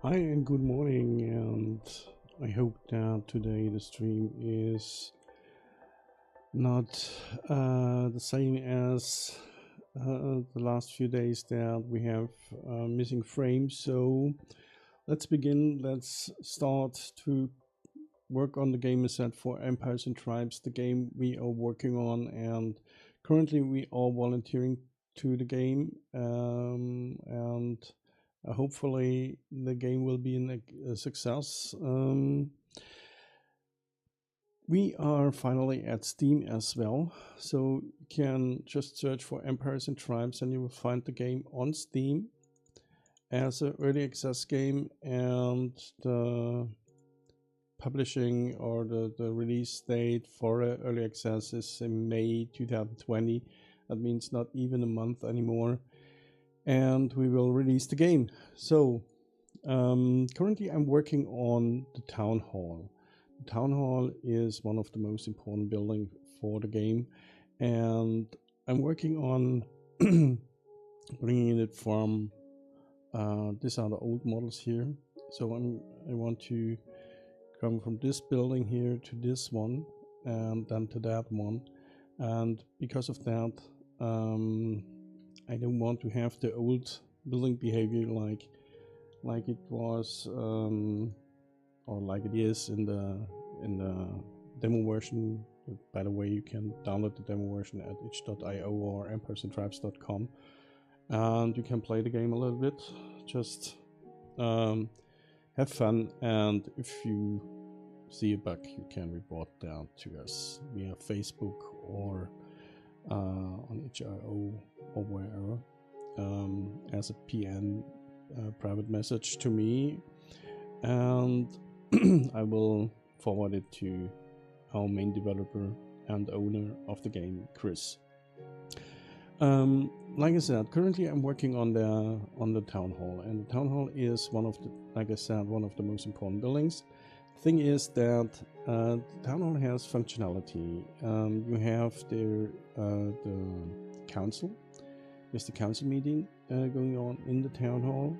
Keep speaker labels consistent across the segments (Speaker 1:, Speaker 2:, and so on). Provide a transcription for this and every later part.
Speaker 1: Hi and good morning, and I hope that today the stream is not the same as the last few days that we have missing frames. So let's begin. Let's start to work on the game asset for Empires and Tribes, the game we are working on, and currently we are volunteering to the game, and hopefully the game will be a success. We are finally at Steam as well, so you can just search for Empires and Tribes and you will find the game on Steam as an early access game, and the publishing or the release date for early access is in May 2020. That means not even a month anymore, and we will release the game. So currently I'm working on the town hall. The town hall is one of the most important buildings for the game, and I'm working on bringing it from these are the old models here. So I want to come from this building here to this one, and then to that one. And because of that, I don't want to have the old building behavior like it was or like it is in the demo version. By the way, you can download the demo version at itch.io or empiresandtribes.com, and you can play the game a little bit. Just have fun, and if you see a bug, you can report that to us via Facebook or on itch.io or wherever, as a PN private message to me, and I will forward it to our main developer and owner of the game, Chris. Like I said, currently I'm working on the town hall, and the town hall is one of the, like I said, one of the most important buildings. The thing is that the town hall has functionality. You have the council. There's the council meeting going on in the town hall,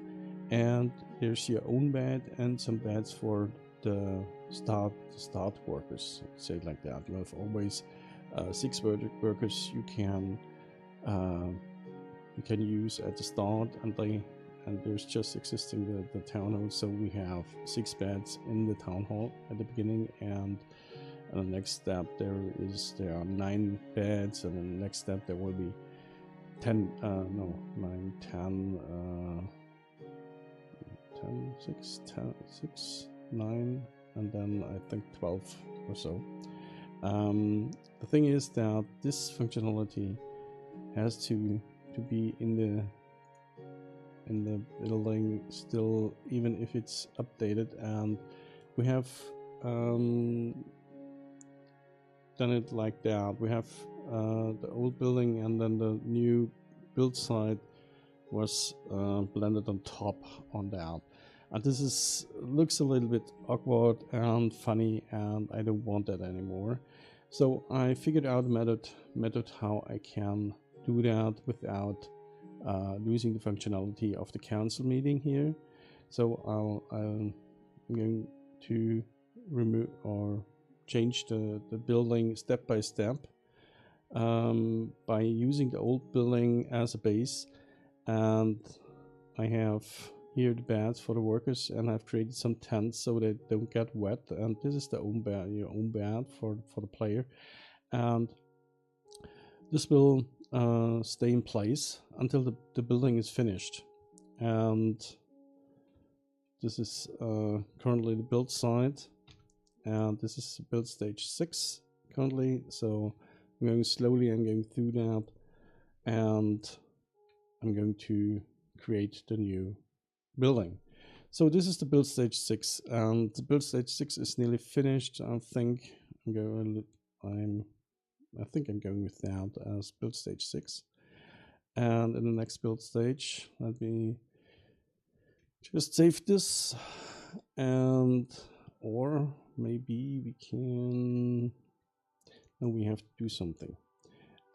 Speaker 1: and there's your own bed and some beds for the start workers. Say it like that. You have always 6 workers you can use at the start, and there's just existing the town hall. So we have 6 beds in the town hall at the beginning, and the next step there are 9 beds, and the next step there will be 10 9 10 10 6 10 6 9, and then I think 12 or so. The thing is that this functionality has to be in the building still, even if it's updated, and we have done it like that. We have the old building, and then the new build site was blended on top on that, and this looks a little bit awkward and funny, and I don't want that anymore. So I figured out a method how I can do that without losing the functionality of the council meeting here. So I'm going to remove or change the building step by step by using the old building as a base, and I have here the beds for the workers, and I've created some tents so they don't get wet, and this is the your own bed for the player, and this will stay in place until the building is finished. And this is currently the build site, and this is build stage 6 currently. So I'm going slowly, I'm going through that, and I'm going to create the new building. So this is the build stage 6, and the build stage 6 is nearly finished. I think I'm going with that as build stage 6. And in the next build stage, let me just save this, and or maybe we can, no, we have to do something.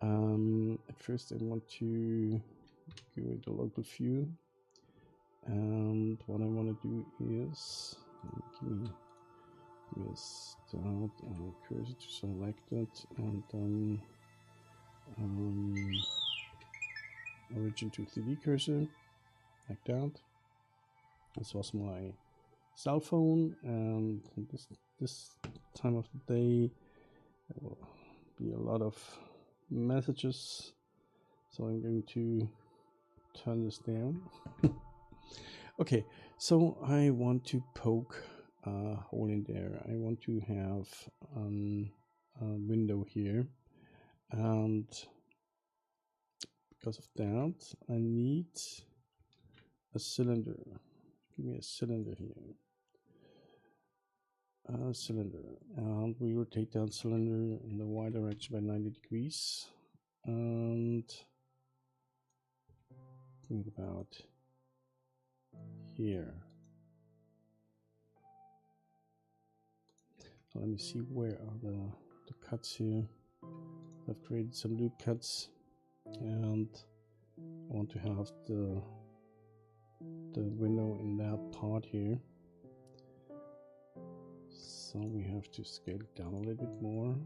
Speaker 1: At first I want to give it a local view, and what I want to do is, give me start and cursor to select it, and origin to 3D cursor, like that. This was my cell phone, and this time of the day there will be a lot of messages, so I'm going to turn this down. Okay, so I want to poke a hole in there. I want to have a window here, and because of that I need a cylinder. Give me a cylinder here. A cylinder, and we rotate that cylinder in the y direction by 90 degrees, and think about here. So let me see, where are the cuts here. I've created some loop cuts, and I want to have the window in that part here. So we have to scale it down a little bit more.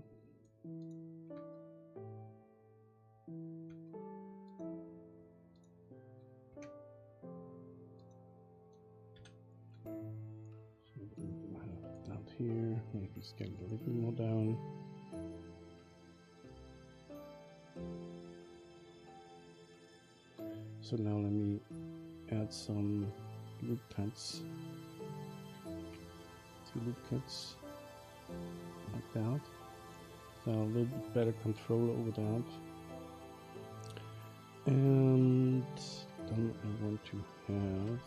Speaker 1: So we have that here, maybe scale it a little bit more down. So now let me add some loop cuts. 2 loop cuts like that. Now a little bit better control over that. And then I want to have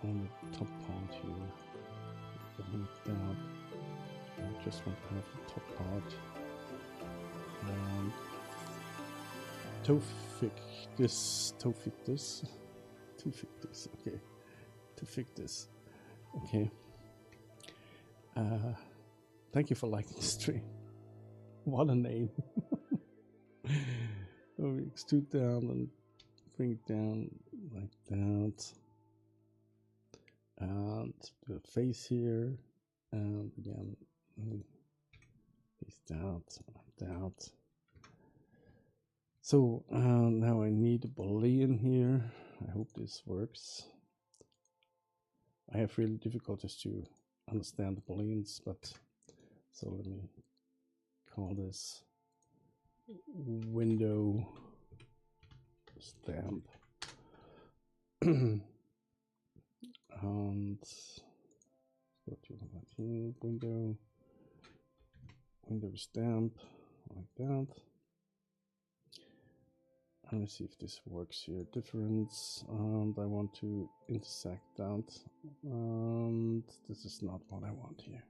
Speaker 1: on the top part here, like that. I just want to have the top part. And to fix this. Okay. Thank you for liking the stream. What a name. So we extrude down and bring it down like that. And do a face here. And again, face that, like that. So now I need a boolean here. I hope this works. I have really difficulties to understand the booleans, but so let me call this window stamp. And go to here, window stamp, like that. Let me see if this works here. Difference, and I want to intersect that, and this is not what I want here.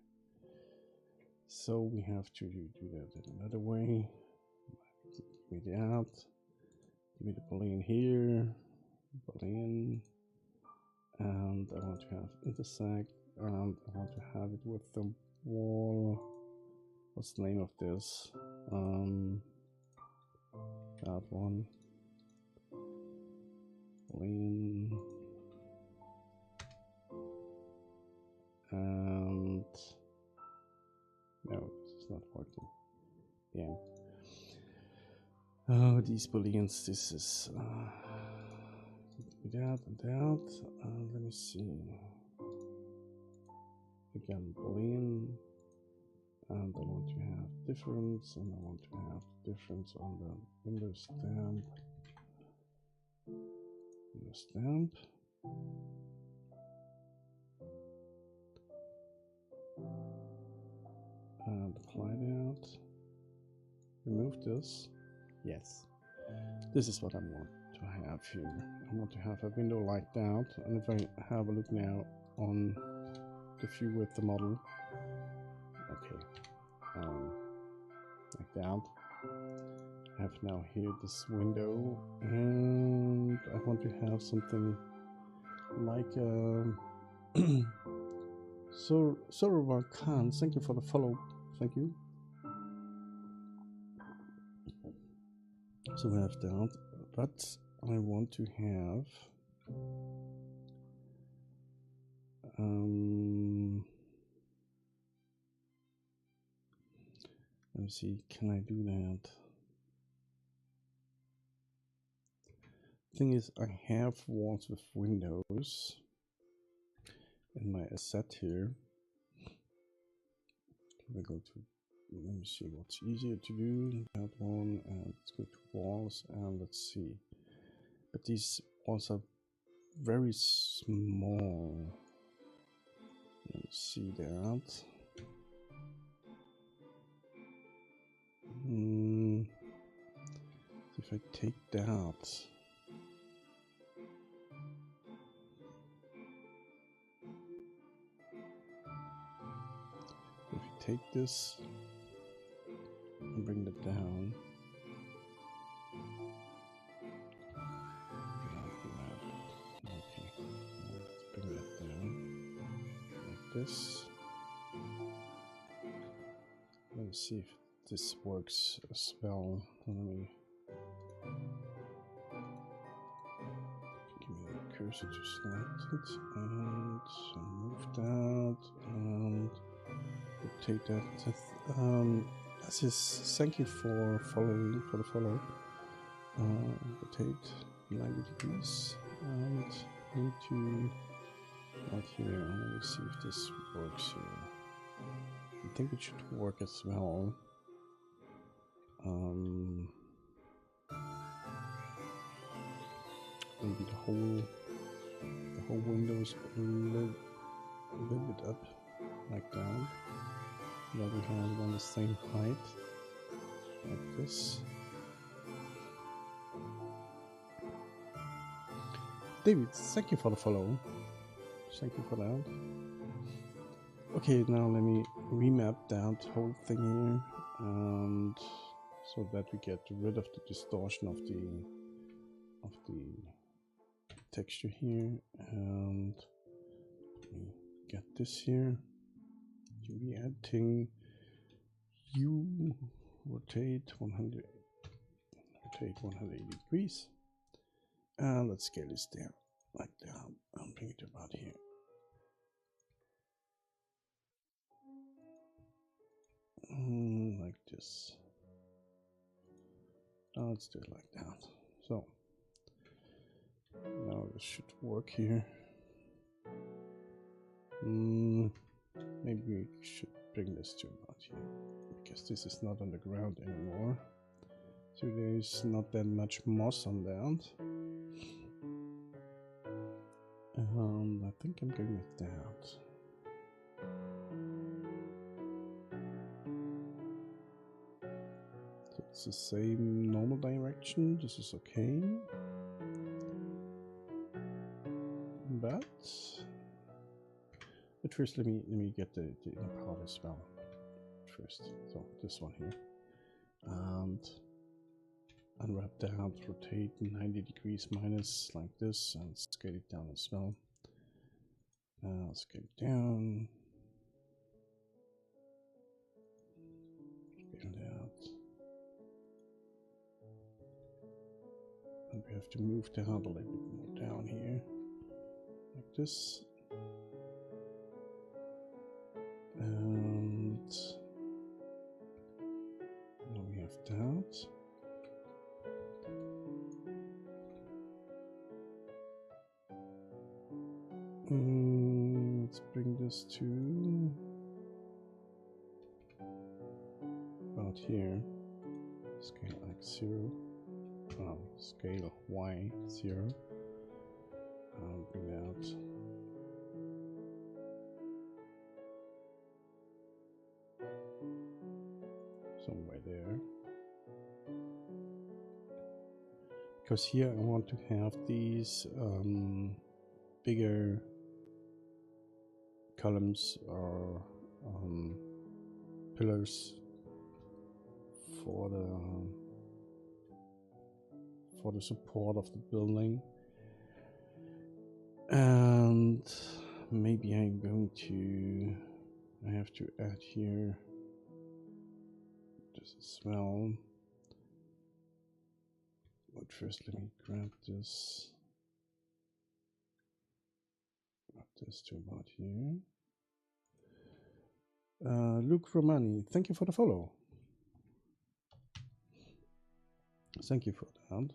Speaker 1: So we have to do that in another way. Give me that. Give me the boolean here, boolean, and I want to have intersect, and I want to have it with the wall. What's the name of this? That one. Boolean. And no, it's not working. Yeah. Oh, these booleans. This is that and that. Let me see. Again, boolean, and I want to have difference, and I want to have difference on the window stamp. Window stamp. And apply that. Remove this. Yes. This is what I want to have here. I want to have a window like that. And if I have a look now on the view with the model. Okay. Like that. I have now here this window. And I want to have something like Sorovar Khan, thank you for the follow. Thank you. So we have that, but I want to have let's see, can I do that? Thing is, I have walls with windows in my asset here. Can we go to, let me see what's easier to do. That one, and let's go to walls, and let's see. But these walls are very small. Let's see that. If I take that, if I take this and bring that down, okay, let's bring that down like this. Let's see if this works as well. Let me give me the cursor to select it and move that and rotate that. This is, thank you for following, for the follow. Rotate 90 degrees and need to right here. Let me see if this works here. I think it should work as well. Maybe the whole window is a little bit up, like that. That we have it on the same height, like this. David, thank you for the follow. Thank you for that. Okay, now let me remap that whole thing here, and so that we get rid of the distortion of the texture here, and let me get this here. Re-editing, you rotate 180 degrees, and let's scale this down like that and bring it about here. Like this. Now let's do it like that. So now this should work here. Maybe we should bring this to about here, because this is not on the ground anymore. So there's not that much moss on that. I think I'm going with that. So it's the same normal direction. This is okay. But at first, let me get the inner part as well. First, so this one here, and unwrap that, rotate 90 degrees minus like this, and scale it down as well. Scale it down, scale it out, and we have to move down a little bit more down here, like this. And now we have that. Let's bring this to about here. Scale X 0. Scale Y 0. Bring that out. Somewhere there. Because here I want to have these bigger columns or pillars for the support of the building, and maybe I'm going to, I have to add here this as well. but first let me grab this. Grab this to about here. Luke Romani, thank you for the follow. Thank you for that.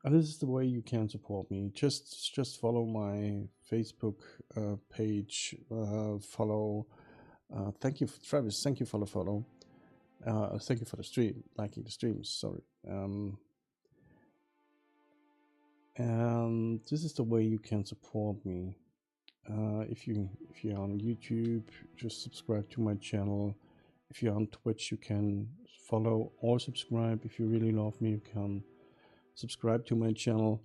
Speaker 1: And this is the way you can support me. Just follow my Facebook page. Follow. Thank you, Travis. Thank you for the follow. Thank you for the stream, liking the streams. Sorry. And this is the way you can support me. If you're on YouTube, just subscribe to my channel. If you're on Twitch, you can follow or subscribe. If you really love me, you can subscribe to my channel.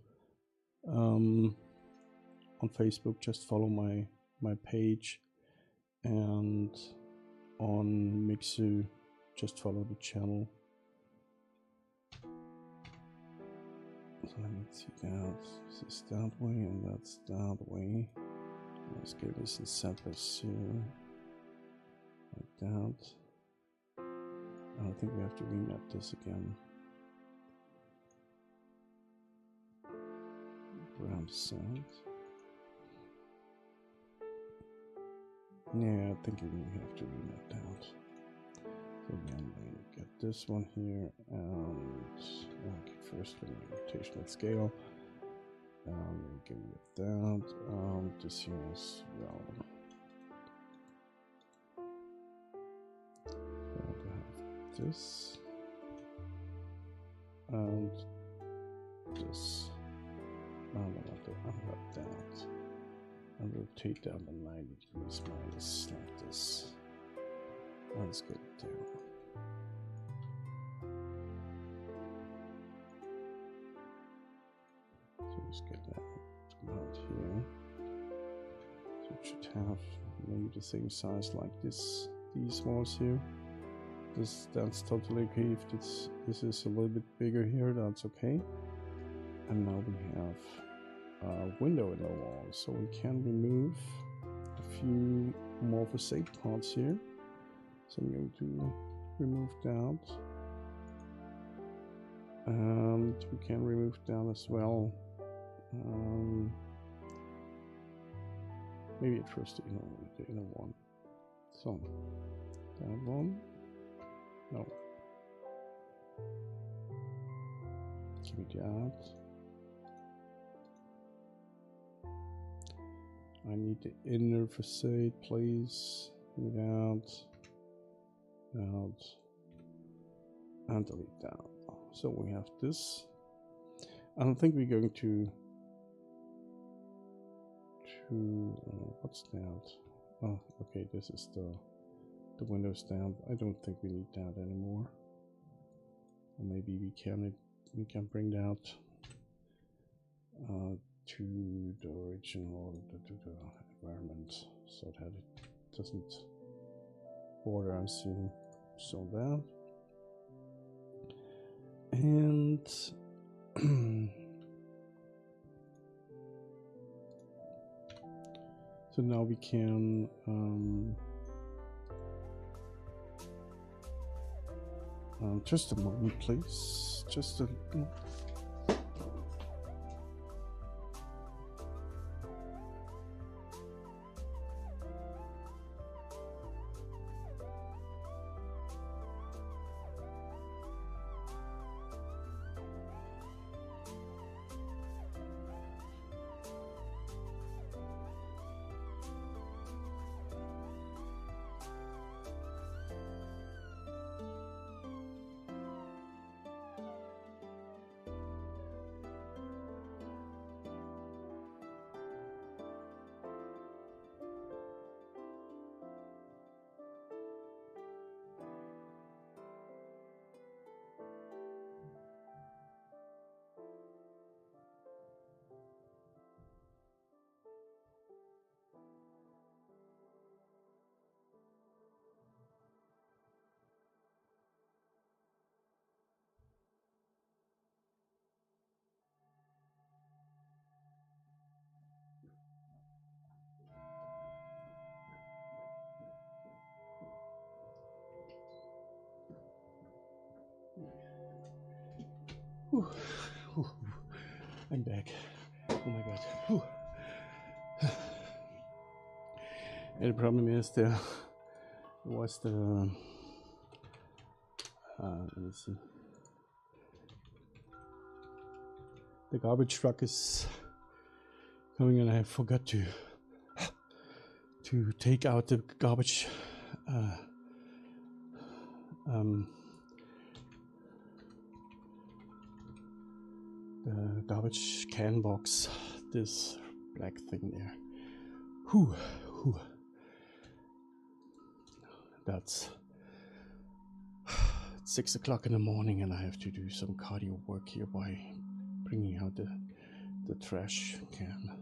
Speaker 1: On Facebook, just follow my page, and on Mixer, just follow the channel. So let me see that. This is that way, and that's that way. Let's give this in samples here, like that. I don't think we have to remap this again. Ground sound. Yeah, I think we have to remap that. So then we get this one here, and okay, first let me rotational scale. Give it that. This here as well. And I have this and this. And I want to unwrap that and rotate down the 90 degrees minus like this. Let's get it down. So just get that out here. So it should have maybe the same size like this. These walls here. That's totally okay. If this is a little bit bigger here, that's okay. And now we have a window in the wall, so we can remove a few more facade parts here. So I'm going to remove that, and we can remove that as well. Maybe at first the inner one. So that one, no, give me that. I need the inner facade, please. Out, and delete that. So we have this. I don't think we're going to what's that? Oh, okay, this is the window stamp. I don't think we need that anymore. Or maybe we can bring that to the original to the environment so that it doesn't border us here. So that, and so now we can just a moment, please. Just a I'm back. Oh my god. Whew. And the problem is there was the let me see. The garbage truck is coming and I forgot to take out the garbage the garbage can box, this black thing there. Whew. That's 6 o'clock in the morning and I have to do some cardio work here by bringing out the trash can.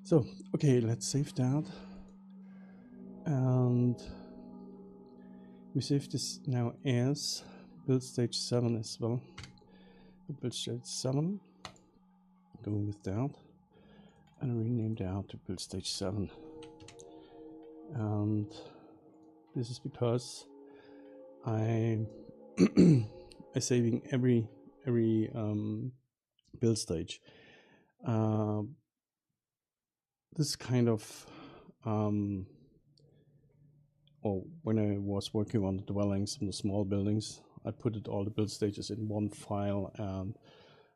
Speaker 1: So, okay, let's save that. And we save this now as build stage 7 as well. Build stage 7, go with that, and rename that to build stage 7. And this is because I'm saving every build stage. This kind of when I was working on the dwellings and the small buildings, I put all the build stages in one file, and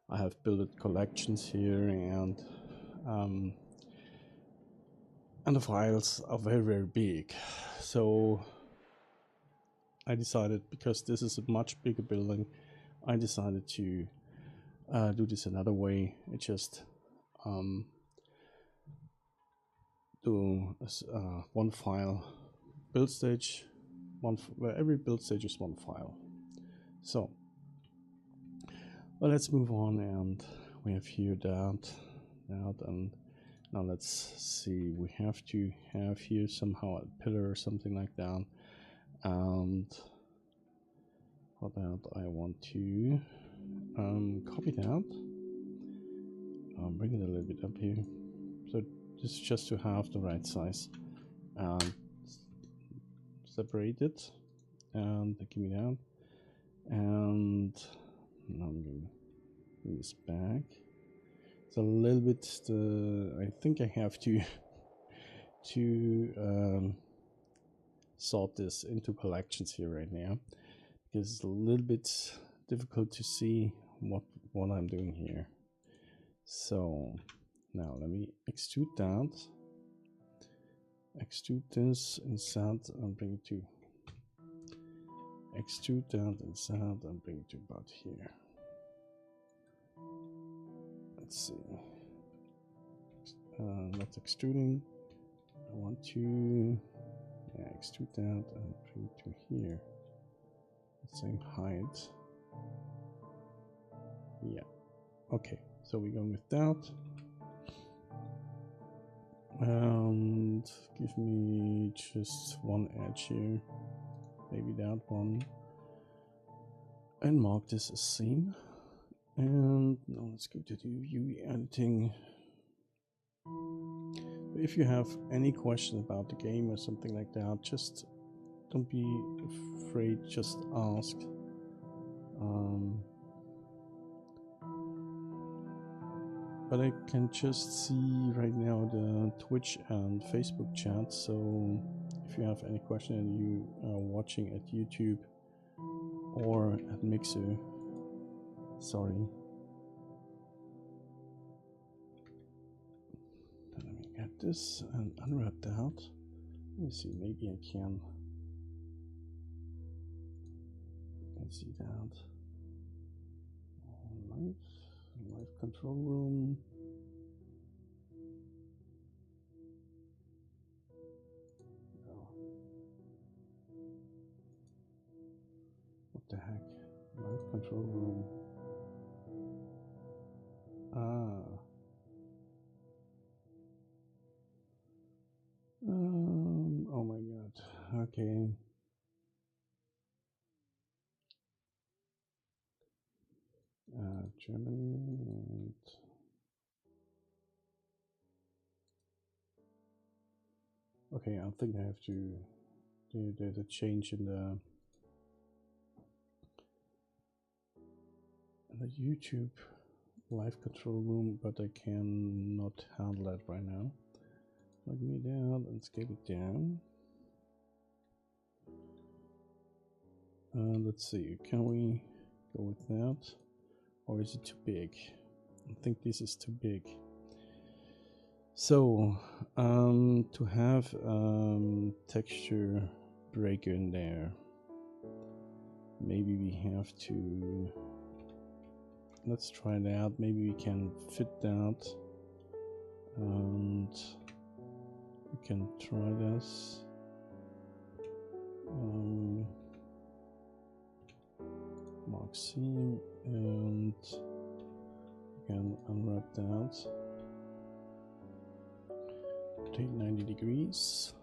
Speaker 1: I have built collections here, and the files are very big. So I decided, because this is a much bigger building, I decided to do this another way. I just do one file build stage, where every build stage is one file. So, well, let's move on, and we have here that, and now let's see. We have to have here somehow a pillar or something like that, and for that I want to copy that, bring it a little bit up here. So this is just to have the right size, and separate it, and give me that, and now I'm going to bring this back. It's a little bit I think I have to sort this into collections here right now, because it's a little bit difficult to see what I'm doing here. So now let me extrude this inside and bring it to extrude that inside and bring it to about here. Let's see. Not extruding. I want to extrude that and bring it to here. The same height. Yeah. Okay. So we're going with that. And give me just one edge here. Maybe that one. And mark this as seam. And now let's go to the UV editing. If you have any question about the game or something like that, just don't be afraid, just ask. But I can just see right now the Twitch and Facebook chat, so if you have any question and you are watching at YouTube or at Mixer, sorry. Let me get this and unwrap that. Let me see, maybe I can see that. Live control room. Oh. What the heck? Live control room. Oh my god. Okay. Germany and okay, I think I have to do the change in the YouTube live control room, but I cannot handle that right now. Plug me down and scale it down. Let's see, can we go with that? Or is it too big? I think this is too big. So, to have texture breaker in there, maybe we have to, let's try that. Maybe we can fit that, and we can try this. Mark seam, and again unwrap that. Rotate 90 degrees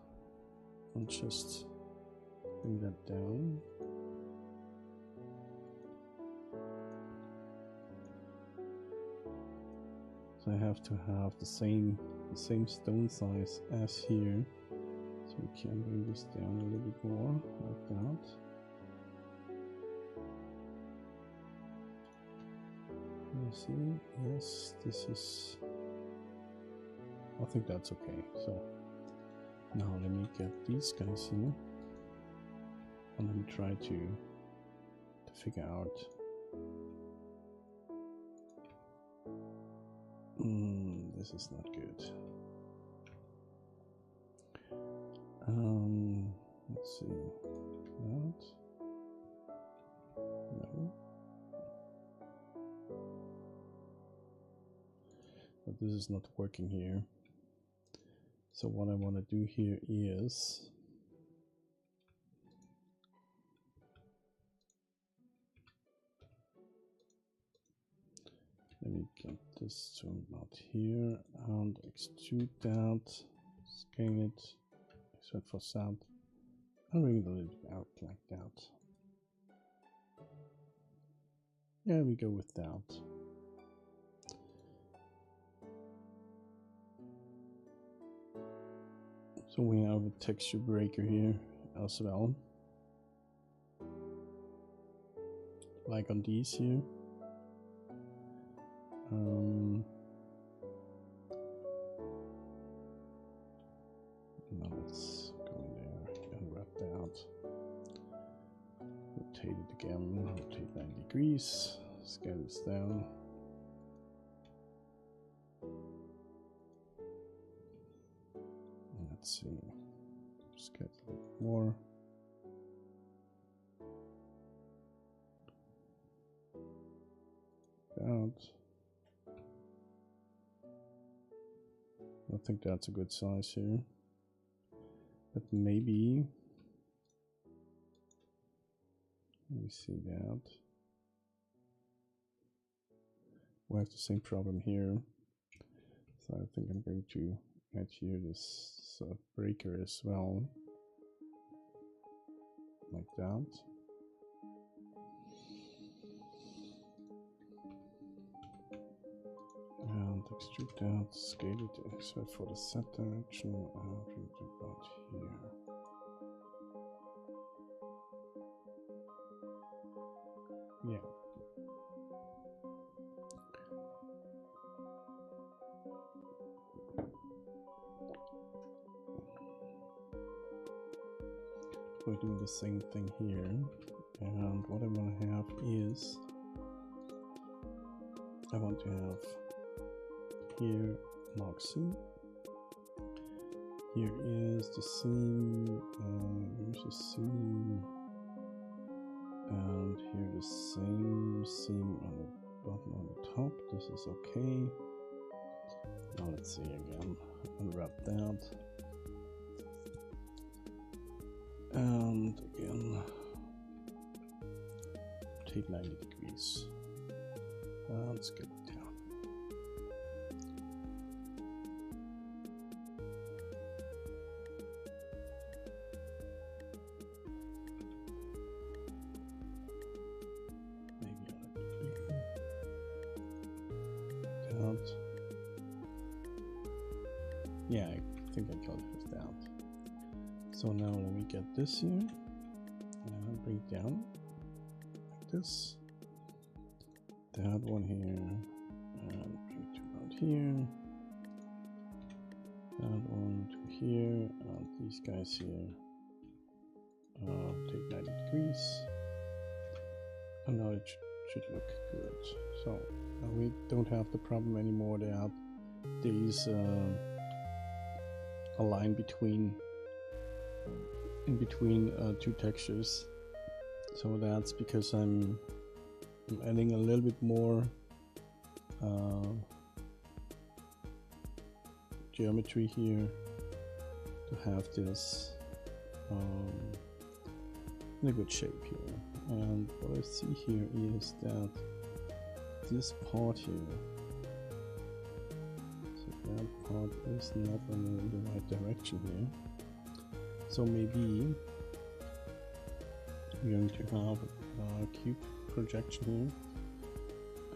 Speaker 1: and just bring that down. So I have to have the same stone size as here, so we can bring this down a little bit more like that. You see, yes, this is, I think that's okay. So now let me get these guys here, and let me try to figure out. This is not good. Let's see. That. No. But this is not working here. So what I want to do here is let me get this zoomed out here and extrude that, scale it, extrude for sound, and bring it a little bit out like that. Yeah, we go with that. So we have a texture breaker here as well, like on these here. Now let's go in there and wrap that. Rotate it again, rotate 90 degrees, scale this down. Let's see, just get a little more. That. I think that's a good size here, but maybe, let me see that. We have the same problem here, so I think I'm going to add here this breaker as well, like that. And extrude that, scale it, except for the set direction, and bring it about here. Yeah. We're doing the same thing here, and what I want to have is, I want to have here mark seam. Here is the seam, here's the seam, and here the same seam on the bottom on the top. This is okay. Now let's see again, unwrap that. And again, rotate 90 degrees. Let's get it down. Maybe a little bit bigger. That. Yeah, I think I got it down. So now let me get this here and bring it down like this. That one here, here, that one to here, and these guys here take 90 degrees, and now it should look good. So now we don't have the problem anymore that there is a line in between two textures. So that's because I'm adding a little bit more geometry here to have this in a good shape here. And what I see here is that this part here, so that part is not in the right direction here. So maybe we're going to have a cube projection here,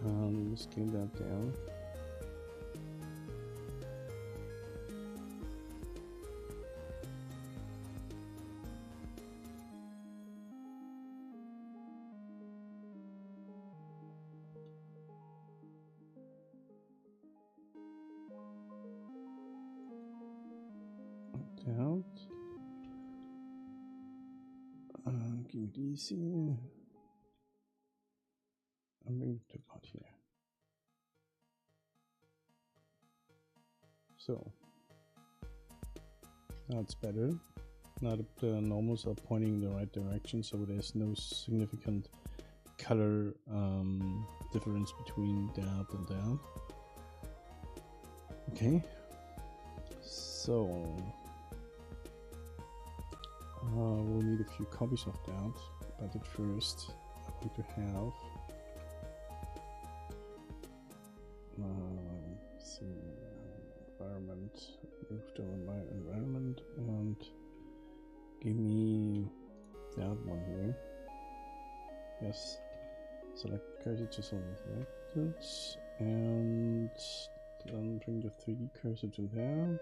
Speaker 1: and scale that down. Out. Give me these here. I'm going to about here. So that's better. Now the normals are pointing in the right direction, so there's no significant color difference between that and that. Okay. So we'll need a few copies of that, but at first I want to have see environment, move to my environment, and give me that one here. Yes, select cursor to selected, and then bring the 3D cursor to that.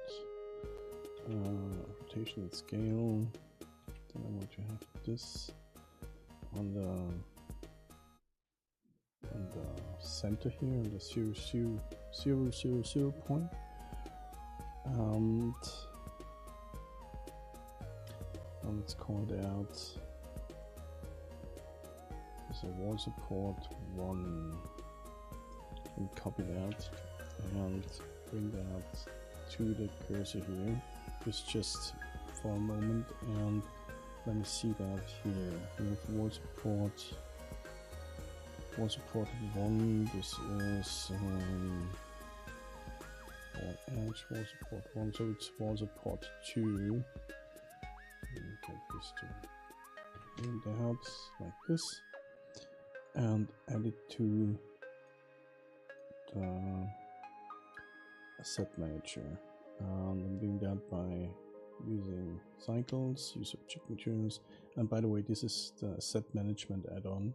Speaker 1: Rotation and scale. Then I want to have this on the center here, on the 0, point, and let's call it out as a wall support 1, and copy that and bring that to the cursor here. Just for a moment, and let me see that here. We have wall support 1. This is wall edge, wall support 1, so it's wall support 2. Get this to bring that out like this, and add it to the asset manager. I'm doing that by using cycles, use object materials, and by the way, this is the asset management add-on.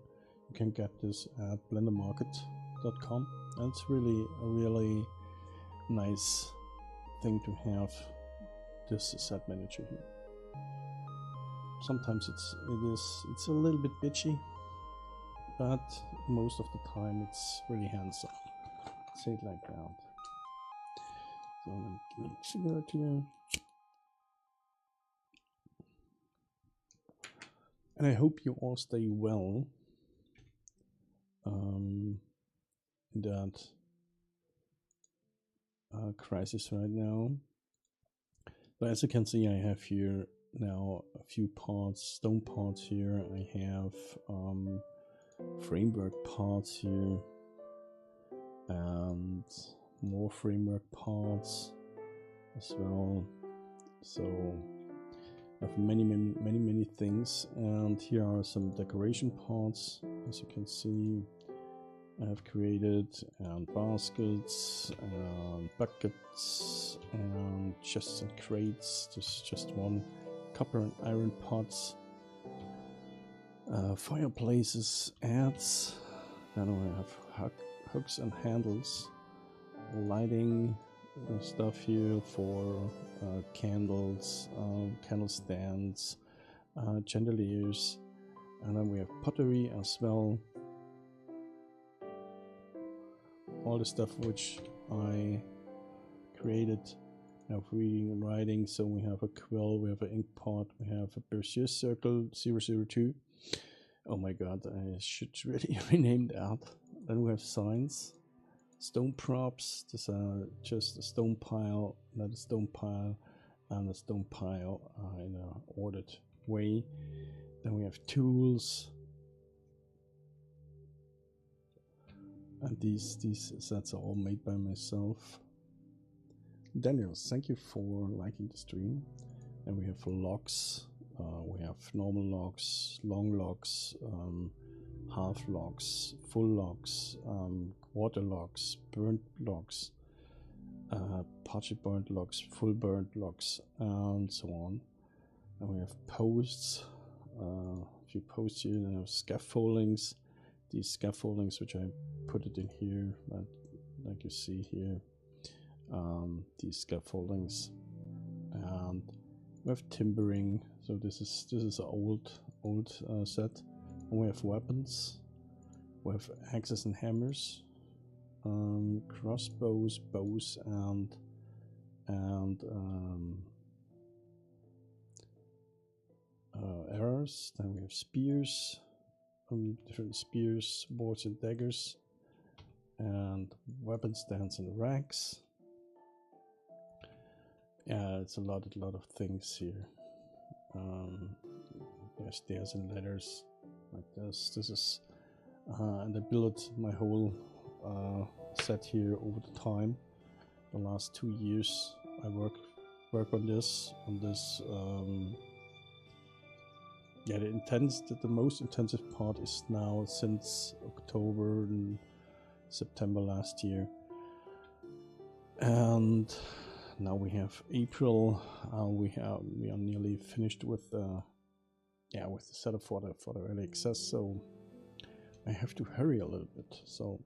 Speaker 1: You can get this at blendermarket.com, and it's really a really nice thing to have this asset manager here. Sometimes it's a little bit bitchy, but most of the time it's really handsome. Say it like that. So let me see that here. And I hope you all stay well in that crisis right now. But as you can see, I have here now a few parts, stone parts here. I have framework parts here, and more framework parts as well. So I have many things, and here are some decoration parts. As you can see, I have created baskets and buckets and chests and crates. This is just one. Copper and iron pots, fireplaces, adze. Then I have hooks and handles, lighting stuff here for candles, candle stands, chandeliers, and then we have pottery as well. All the stuff which I created now for reading and writing. So we have a quill, we have an ink pot, we have a Bercier Circle 002. Oh my god, I should really rename that. Then we have signs, stone props. These are just a stone pile, another stone pile, and a stone pile in an ordered way. Then we have tools. And these sets are all made by myself. Daniel, thank you for liking the stream. And we have locks. We have normal locks, long locks, half locks, full locks, quarter locks, burnt locks, partially burnt locks, full burnt locks, and so on. And we have posts. A few posts here. Then we have scaffoldings. These scaffoldings, which I put it in here, like you see here. These scaffoldings, and we have timbering. So this is an old set. And we have weapons. We have axes and hammers, crossbows, bows, and arrows. Then we have spears, different spears, swords, and daggers, and weapon stands and racks. Yeah, it's a lot of things here. There's stairs and ladders like this. This is and I built my whole set here over the time. The last 2 years, I work on this. Yeah, the most intensive part is now since October and September last year, and now we have April. We are nearly finished with the setup for the early access. So I have to hurry a little bit. So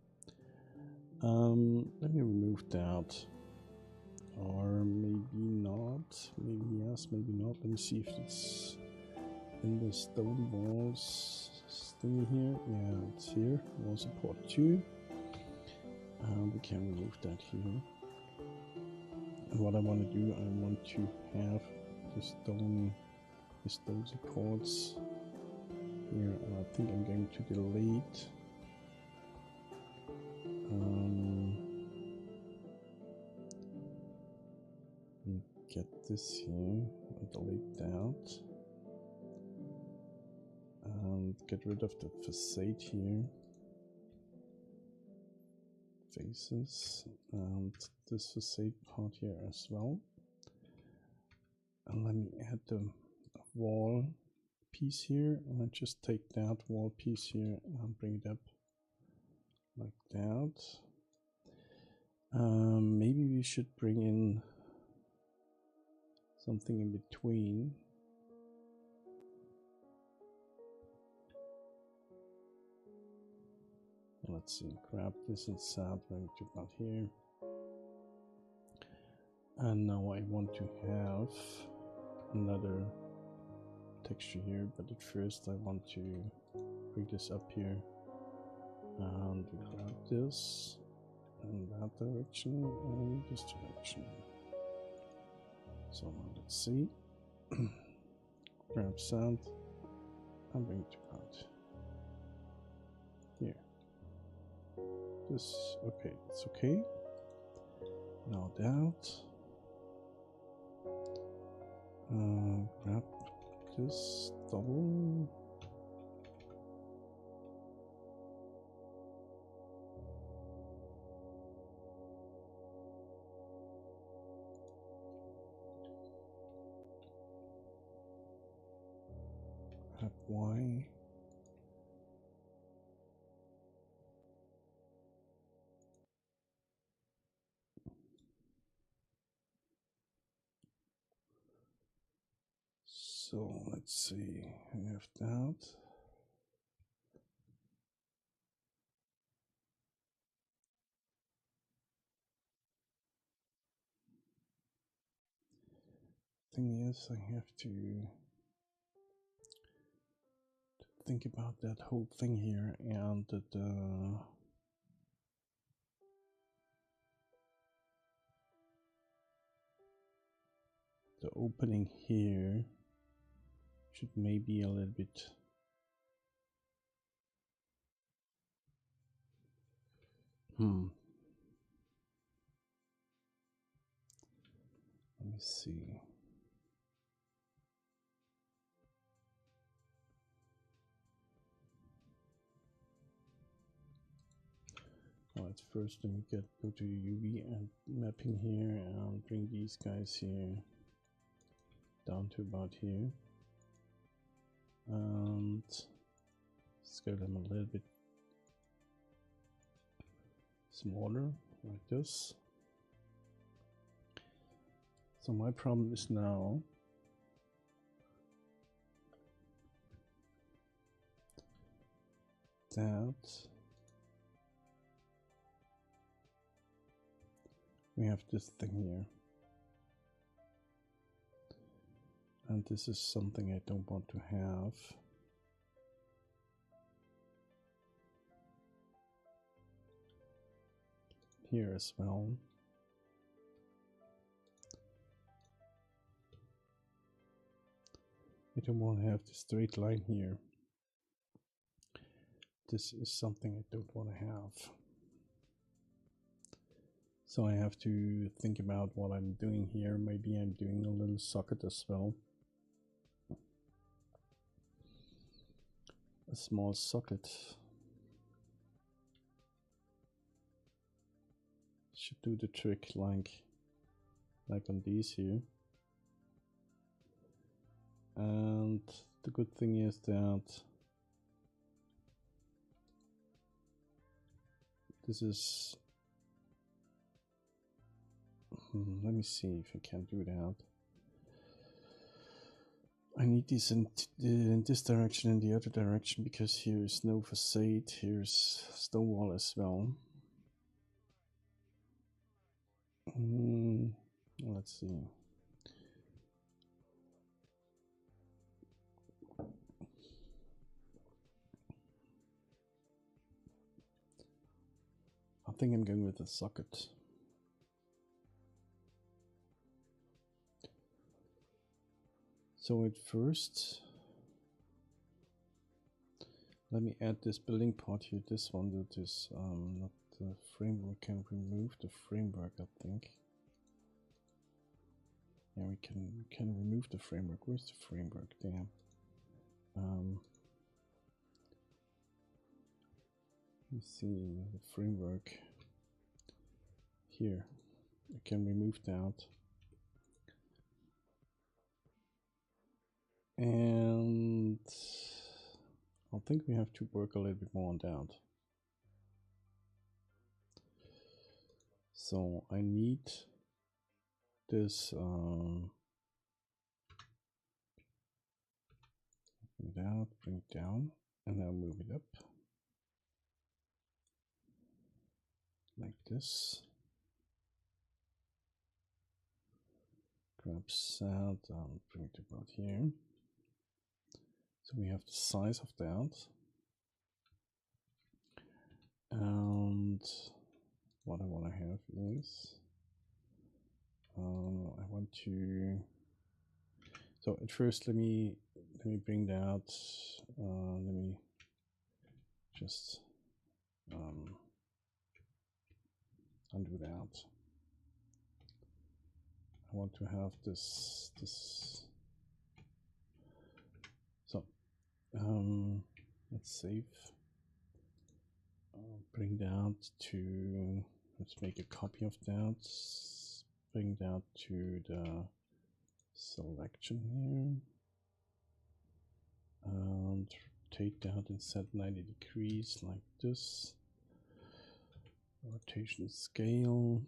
Speaker 1: let me remove that, or maybe not. Maybe yes, maybe not. Let me see if it's in the stone walls thingy here. Yeah, it's here. Wall support 2. We can remove that here. And what I want to do, I want to have the stone supports here, and I think I'm going to delete get this here and delete that, and get rid of the facade here, faces, and this facade part here as well. And let me add the wall piece here, and I just take that wall piece here and bring it up like that. Maybe we should bring in something in between. Let's see, grab this inside, bring it about here. And now I want to have another texture here, but at first I want to bring this up here, and we grab this in that direction and this direction. So now let's see. Grab sand and bring it about here. This, okay, it's okay. Now that. Grab this double. Grab Y. So let's see, we have that. Thing is, I have to think about that whole thing here, and that the opening here should maybe a little bit let me see. Alright, first let me go to UV and mapping here and bring these guys here down to about here. And scale them a little bit smaller, like this. So my problem is now that we have this thing here. And this is something I don't want to have. Here as well. I don't want to have the straight line here. This is something I don't want to have. So I have to think about what I'm doing here. Maybe I'm doing a little socket as well. A small socket should do the trick, like on these here. And the good thing is that this is let me see if I can do that. I need this in this direction and the other direction, because here is no facade, here's stone wall as well. Let's see. I think I'm going with a socket. So at first, let me add this building part here, this one that is not the framework. Can remove the framework, I think. Yeah, we can remove the framework. Where's the framework? Damn. Let me see the framework here. I can remove that. And I think we have to work a little bit more on that. So I need this bring it down, and now move it up like this. Grab that and bring it about here. So we have the size of that. And what I want to have is I want to. So at first, let me bring that. Let me just undo that. I want to have this. So let's save. Bring that to. Let's make a copy of that. Bring that to the selection here. And rotate that and set 90 degrees like this. Rotation scale.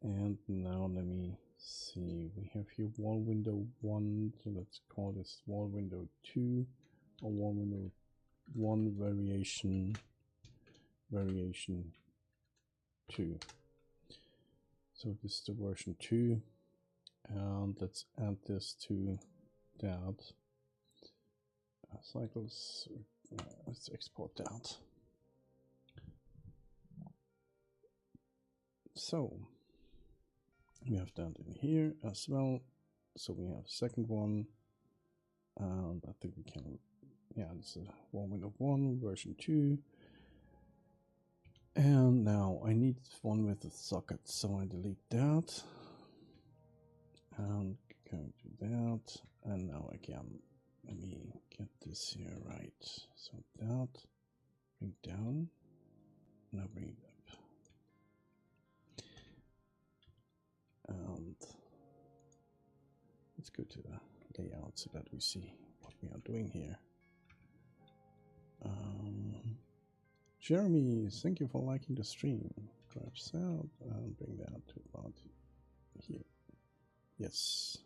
Speaker 1: And now let me see, we have here wall window 1, so let's call this wall window 2, or wall window 1 variation 2. So this is the version 2, and let's add this to that. Cycles, let's export that. So we have that in here as well. So we have a second one, and I think we can, yeah, this is one Windows 1 version 2. And now I need one with a socket, so I delete that and go to that. And now again, let me get this here right. So that, bring down, now bring it up. And let's go to the layout so that we see what we are doing here. Jeremy, thank you for liking the stream. Grab sound and bring that to about here. Yes.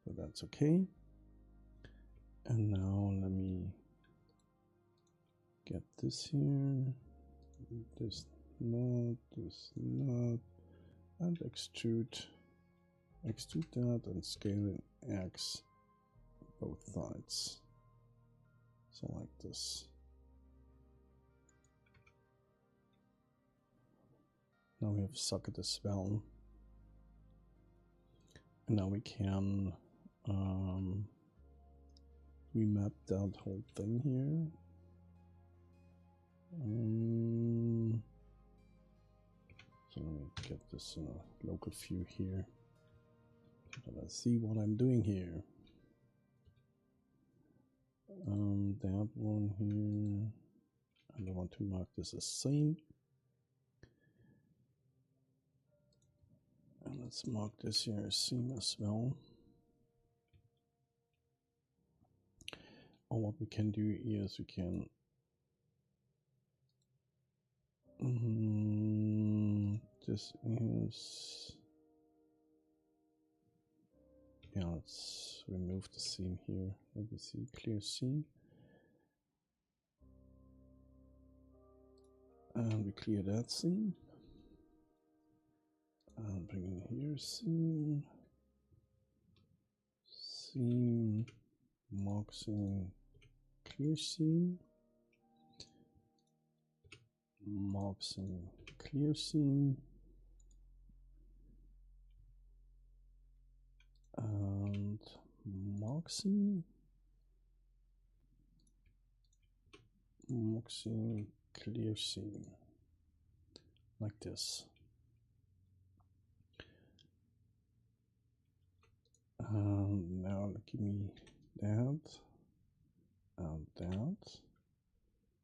Speaker 1: So that's okay. And now let me get this here. This not, and extrude that and scale in X both sides. So like this. Now we have socket as well. And now we can remap that whole thing here. So let me get this local view here. So that I see what I'm doing here. That one here. And I want to mark this as same. And let's mark this here as same as well. Or what we can do is we can this is, yeah, let's remove the seam here. Let me see, clear seam. And we clear that seam. And bring in here seam, mark seam, clear seam, mark seam, clear seam, and mark seam, clear seam, like this. Now give me that and that.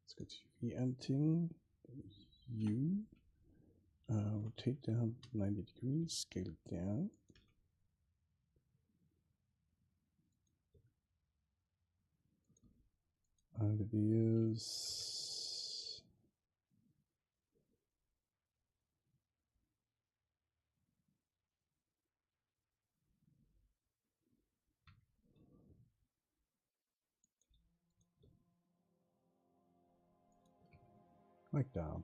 Speaker 1: Let's go to the ending. U. Rotate down 90 degrees, scale it down. And it is like that.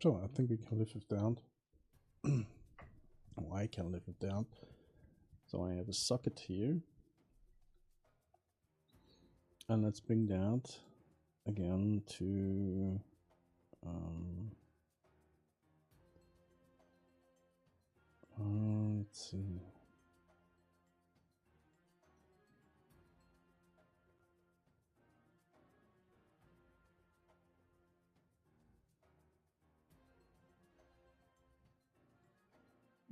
Speaker 1: So I think we can lift it down. Oh, I can lift it down. So I have a socket here. And let's bring that again to let's see.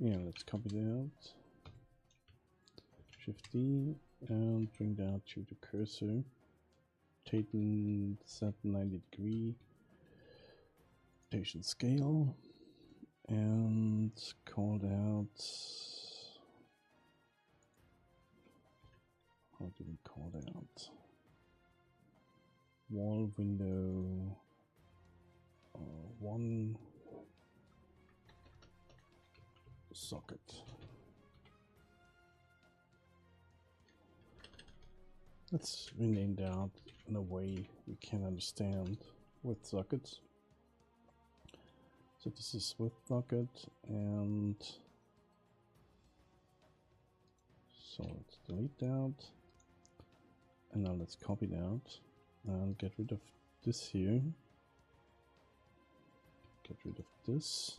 Speaker 1: Yeah, let's copy that. Shift D and bring that to the cursor. Rotate set 90 degree. Rotation scale. And call out. How do we call that out? Wall window 1 socket. Let's rename that in a way we can understand with sockets. So this is with socket, and so let's delete that. And now let's copy that and get rid of this here. rid of this.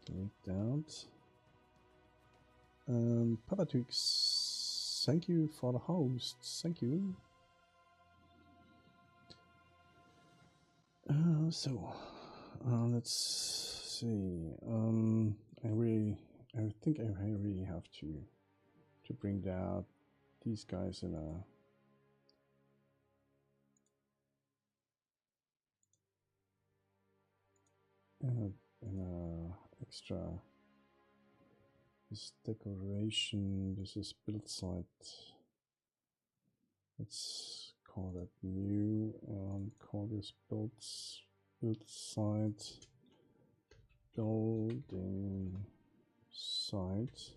Speaker 1: Delete that. Papa Twix, thank you for the hosts. Thank you. Let's see. I think I really have to bring down these guys in a extra. This decoration. This is build site. Let's call that new and call this build site building site.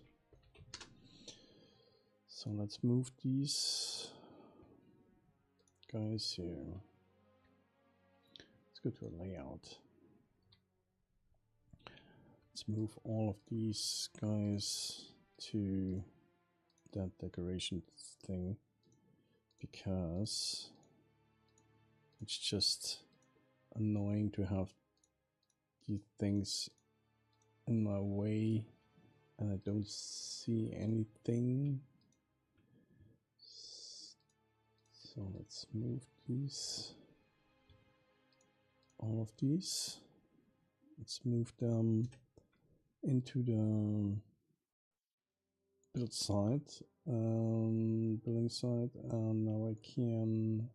Speaker 1: So let's move these guys here. Let's go to a layout. Let's move all of these guys to that decoration thing, because it's just annoying to have these things in my way and I don't see anything. So let's move these, all of these. Let's move them into the build site, building site, and now I can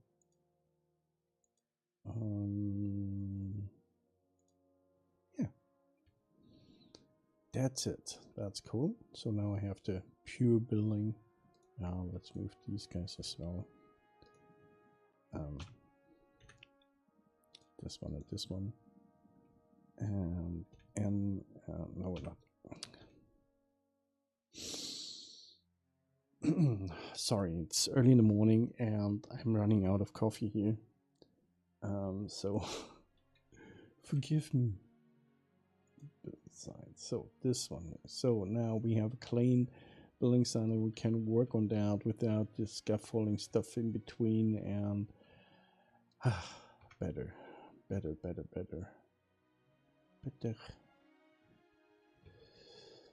Speaker 1: yeah, that's it. That's cool. So now I have the pure building. Now let's move these guys as well. This one and this one, and no, we're not. Sorry, it's early in the morning and I'm running out of coffee here. So forgive me. So this one. So now we have a clean building site and we can work on that without this scaffolding stuff in between, and better.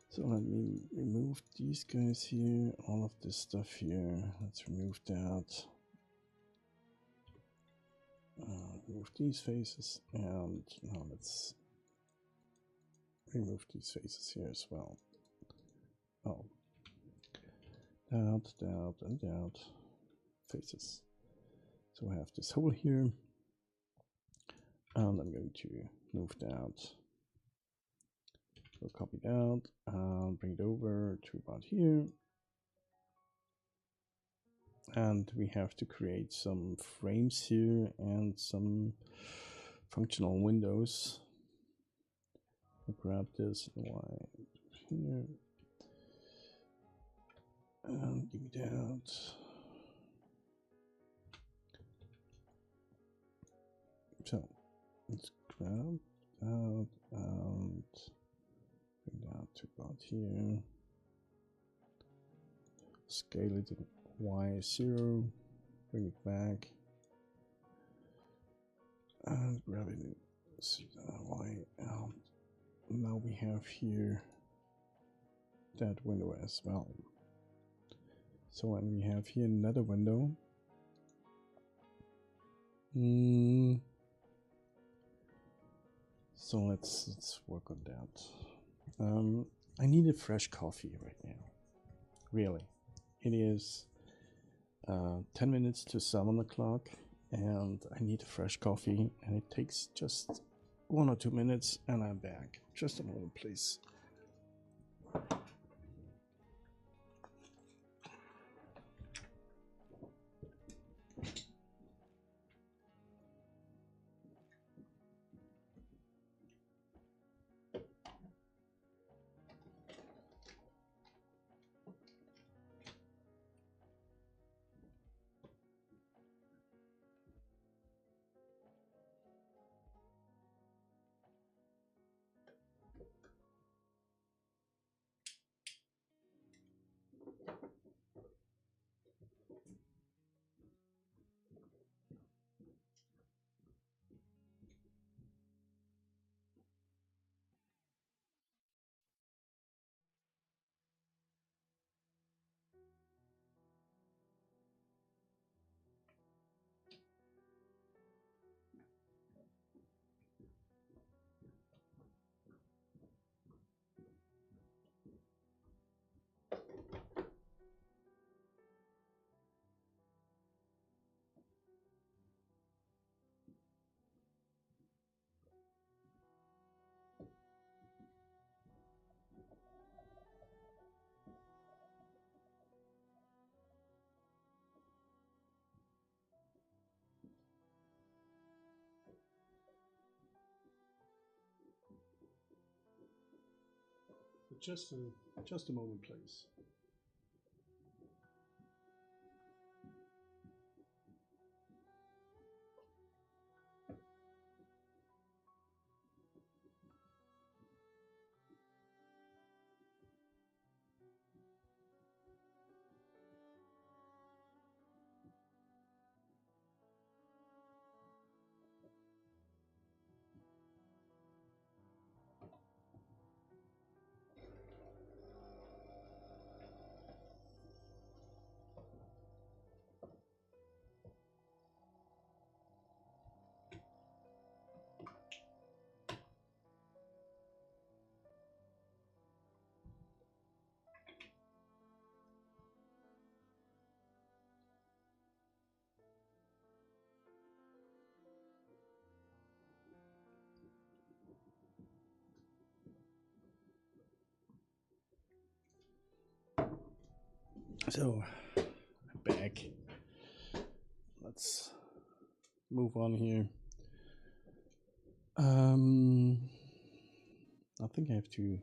Speaker 1: So let me remove these guys here, all of this stuff here. Let's remove that. Remove these faces, and now let's remove these faces here as well. Oh, that, and that faces. So I have this hole here, and I'm going to move that. So copy that and bring it over to about here. And we have to create some frames here and some functional windows. I'll grab this line here and give me that. So let's grab that and bring that to about here. Scale it in Y0, bring it back, and grab it in Y. Now we have here that window as well. So when we have here another window, so let's work on that. I need a fresh coffee right now. Really, it is 10 minutes to 7 o'clock, and I need a fresh coffee, and it takes just 1 or 2 minutes, and I'm back. Just a moment, please. just a moment, please. So, back. Let's move on here. I think I have to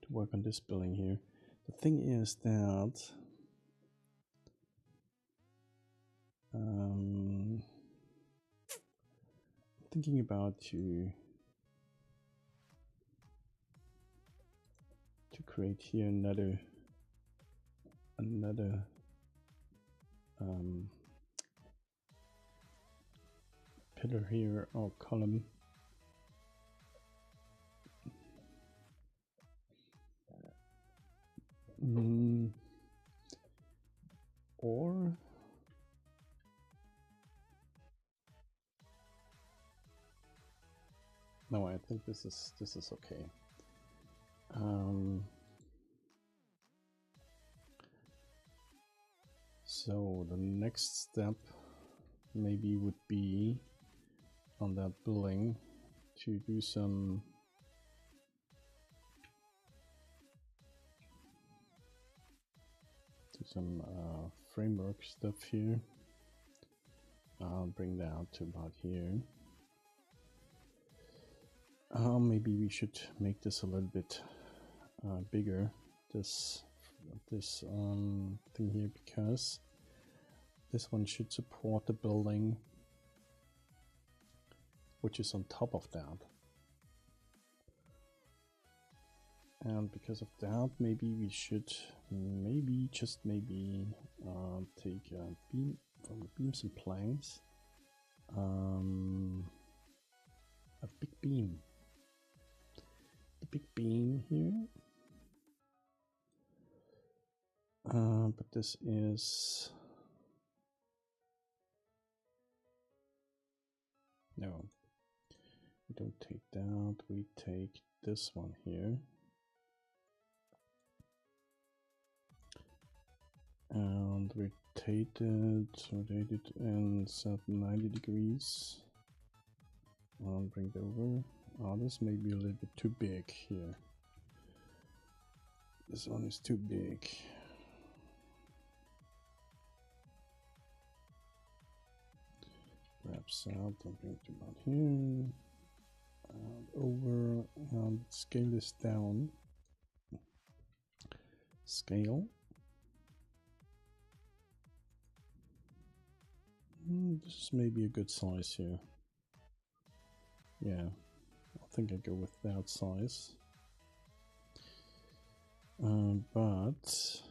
Speaker 1: work on this building here. The thing is that thinking about to create here another pillar here or column. Or no, I think this is okay. So the next step maybe would be on that building to do some framework stuff here. I'll bring that out to about here. Maybe we should make this a little bit bigger, this thing here, because this one should support the building which is on top of that. And because of that, maybe we should just maybe take a beam from the beams and planks, a big beam here. But this is no, we don't take that, we take this one here. And rotate it and set 90 degrees. And bring it over. Oh, this may be a little bit too big here. This one is too big. Wraps out and bring it about here. And over and scale this down. Scale. This is maybe a good size here. Yeah, I think I go with that size. But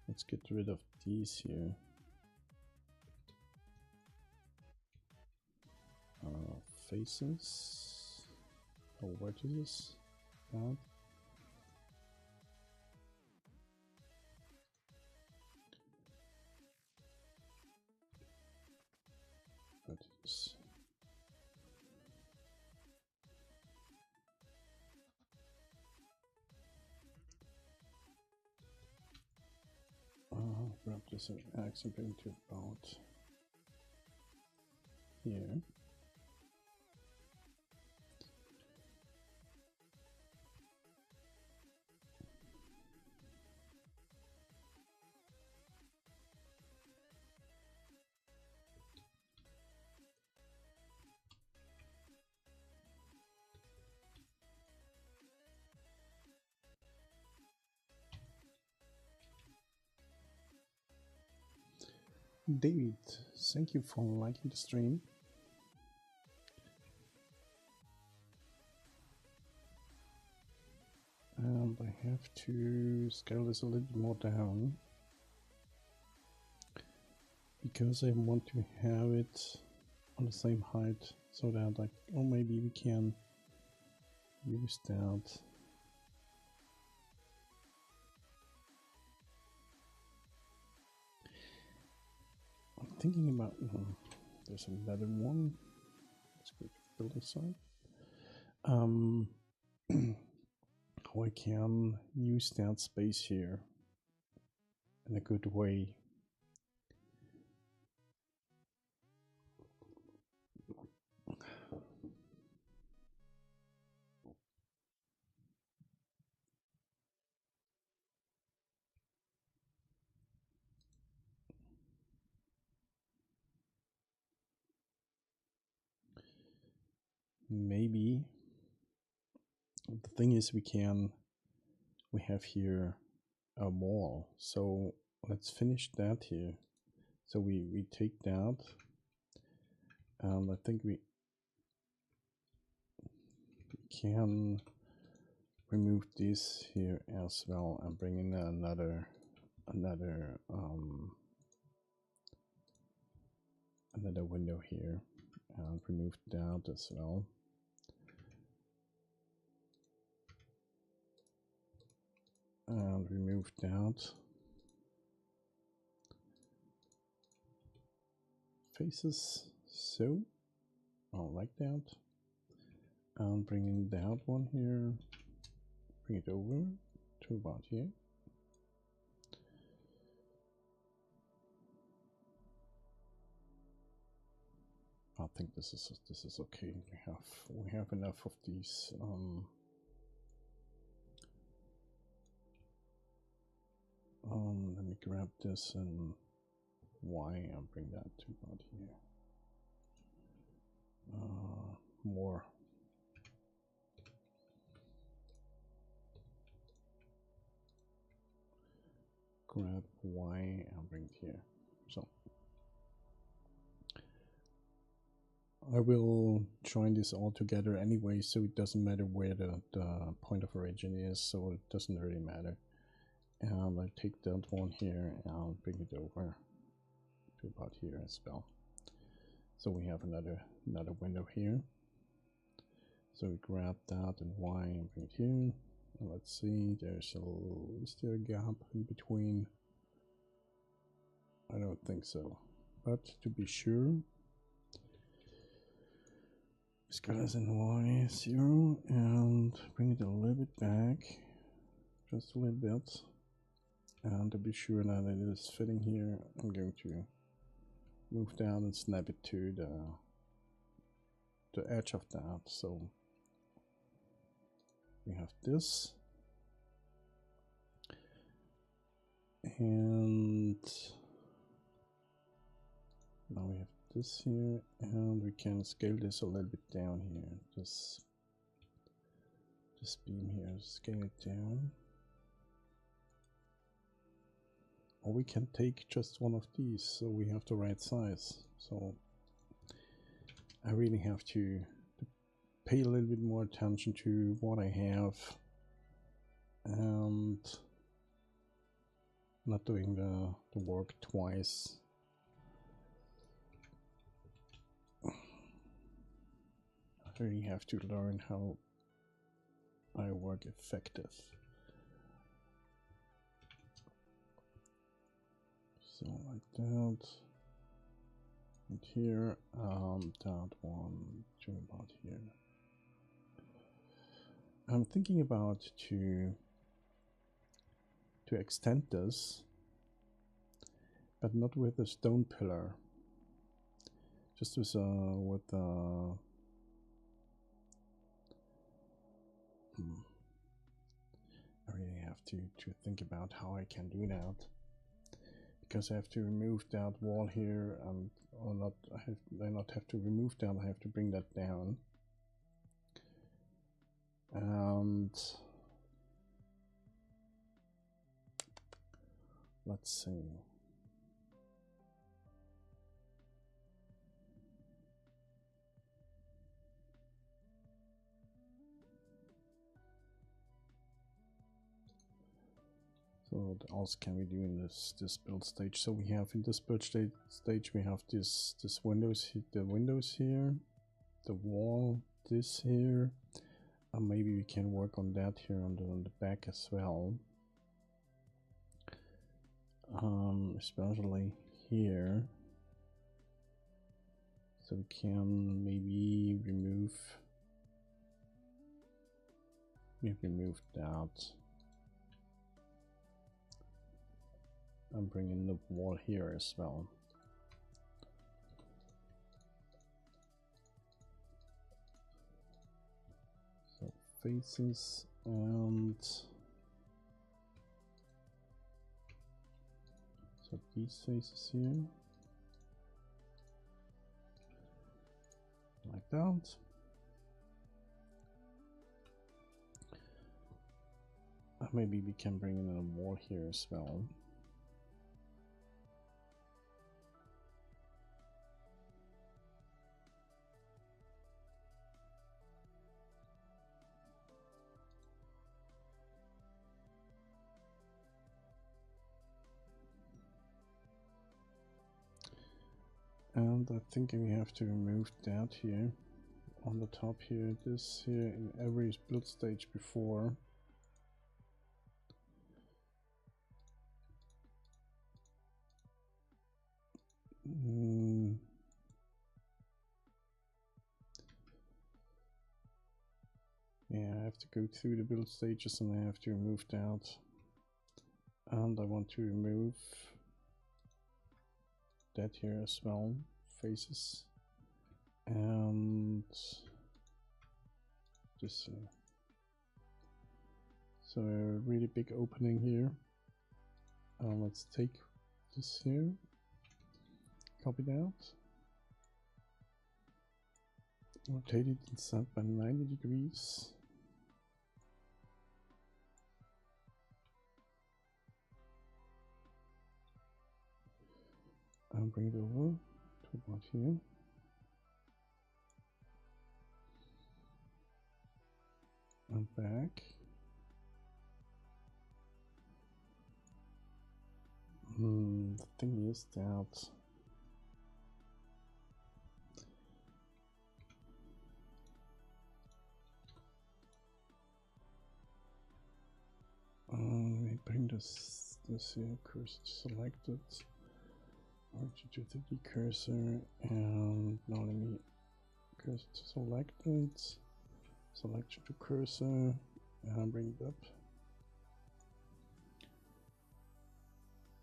Speaker 1: let's get rid of these here. Faces or vertices. That. Vertices. Grab this axe and bring it to about here. David, thank you for liking the stream. And I have to scale this a little bit more down because I want to have it on the same height so that or maybe we can use that. I'm thinking about, there's another one. Let's go to the building side. How I can use that space here in a good way. Maybe the thing is we have here a wall, so let's finish that here. So we take that, and I think we can remove this here as well and bring in another window here and remove that as well. And remove that. Faces, so I'll like that. And bring in that one here. Bring it over to about here. I think this is okay. We have enough of these. Let me grab this and Y and bring that to about here. More. Grab Y and bring it here. So I will join this all together anyway, so it doesn't matter where the point of origin is, so it doesn't really matter. And I take that one here and I'll bring it over to about here as well. So we have another window here. So we grab that and Y and bring it here. And let's see, is there a gap in between? I don't think so. But to be sure, scalars and Y 0 and bring it a little bit back, just a little bit. And to be sure that it is fitting here, I'm going to move down and snap it to the edge of that. So we have this, and now we have this here, and we can scale this a little bit down here. This beam here, scale it down. Or we can take just one of these, so we have the right size. So I really have to pay a little bit more attention to what I have and not doing the work twice. I really have to learn how I work effective. So like that, and here, that one to about here. I'm thinking about to extend this, but not with a stone pillar, just with I really have to think about how I can do that, because I have to remove that wall here, and or not. I not have to remove that. I have to bring that down, and let's see. So what else can we do in this build stage? So we have in this build stage we have this windows, the windows here, the wall, this here. Maybe we can work on that here on the back as well. Especially here. So we can maybe remove that. I'm bringing the wall here as well. So faces and so these faces here, like that. Maybe we can bring in a wall here as well. And I think we have to remove that here on the top here, this here in every build stage before. Yeah, I have to go through the build stages and I have to remove that. And I want to remove that here as well, faces, and this here. So a really big opening here. Let's take this here, copy that, rotate it inside by 90 degrees. And bring it over to about here. And back. The thing is that we bring this here cursor selected. RG230 cursor, and now let me cursor selected, selection to cursor, and bring it up,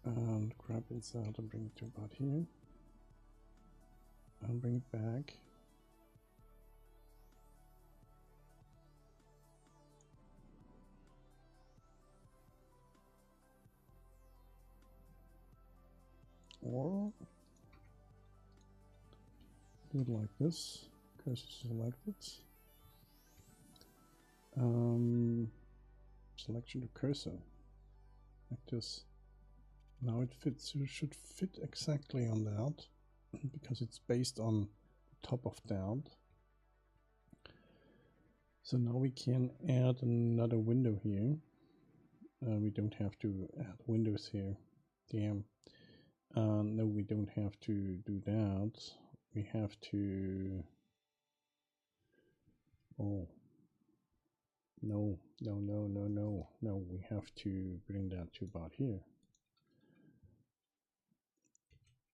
Speaker 1: and grab inside and bring it to about here, and bring it back. Or do it like this, cursor selected, selection to cursor, like this. Now it fits, it should fit exactly on that, because it's based on the top of that. So now we can add another window here. We don't have to add windows here. Damn. No, we don't have to do that. We have to... Oh. No, we have to bring that to about here.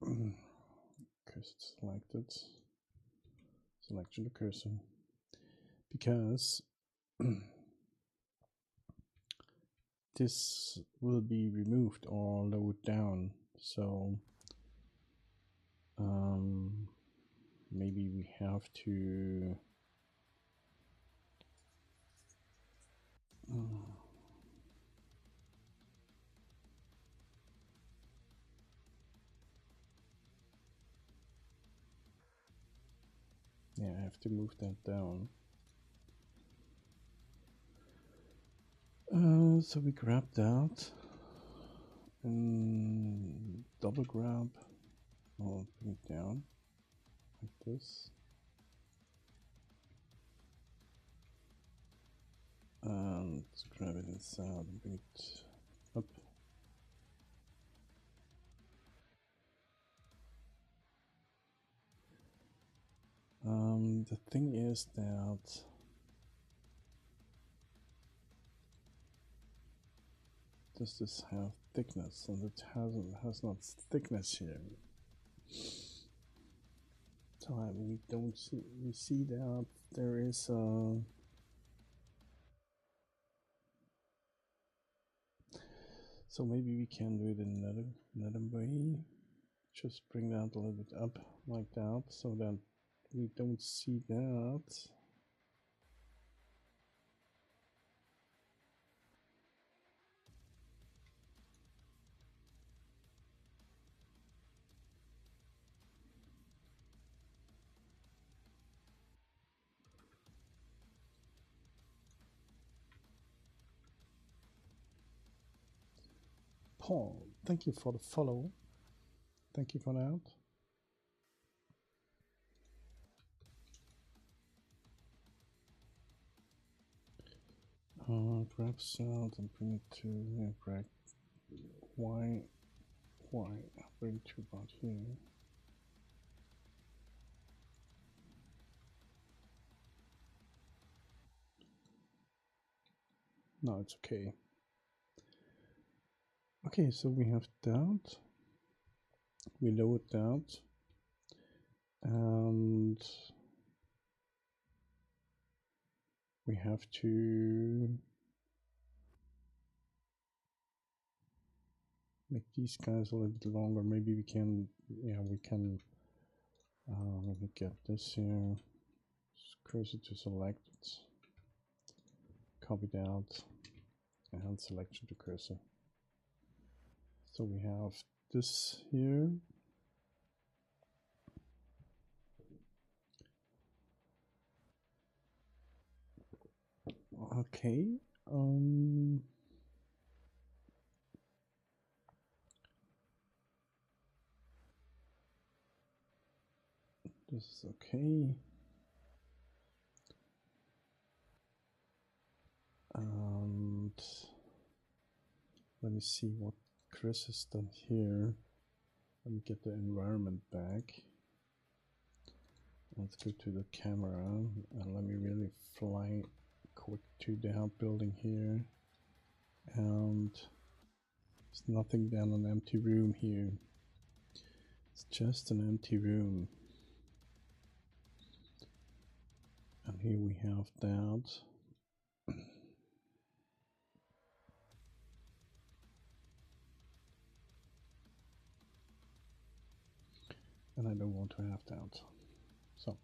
Speaker 1: Cursor selected. Selection to cursor. Because this will be removed or lowered down. So maybe we have to yeah, I have to move that down. So we grab that and double grab, or bring it down like this, and grab it inside and bring it up the thing is that does this have thickness? And it has not thickness here. So we don't see, we see that there is a so maybe we can do it another way. Just bring that a little bit up like that so that we don't see that. Paul, thank you for the follow. Thank you for that. Grab sound and bring it to grab why bring to about here. No, it's okay. Okay, so we have that. We lowered that. And we have to make these guys a little bit longer. Maybe we can, yeah, we can, let me get this here. Cursor to select, copy that, and selection to cursor. So we have this here. Okay. This is okay. And let me see what Chris has done here. Let me get the environment back. Let's go to the camera and let me really fly quick to the outbuilding here. And there's nothing than an empty room here. It's just an empty room. And here we have that. And I don't want to have that. So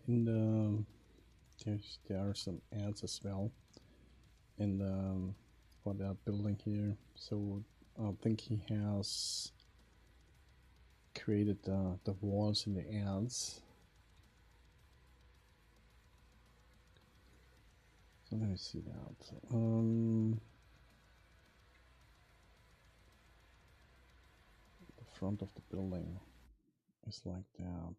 Speaker 1: in the there are some ads as well in the for that building here. So I think he has created the walls in the ads. So let me see that. The front of the building is like that.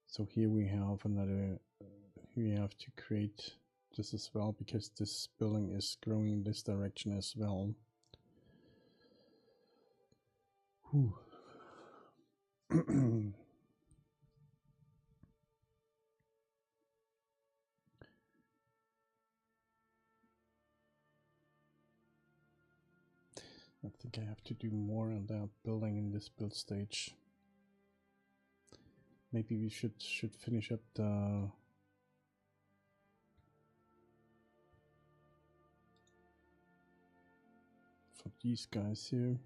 Speaker 1: So here we have another, we have to create this as well because this building is growing in this direction as well. Whew. I think I have to do more on that building in this build stage. Maybe we should finish up the for these guys here.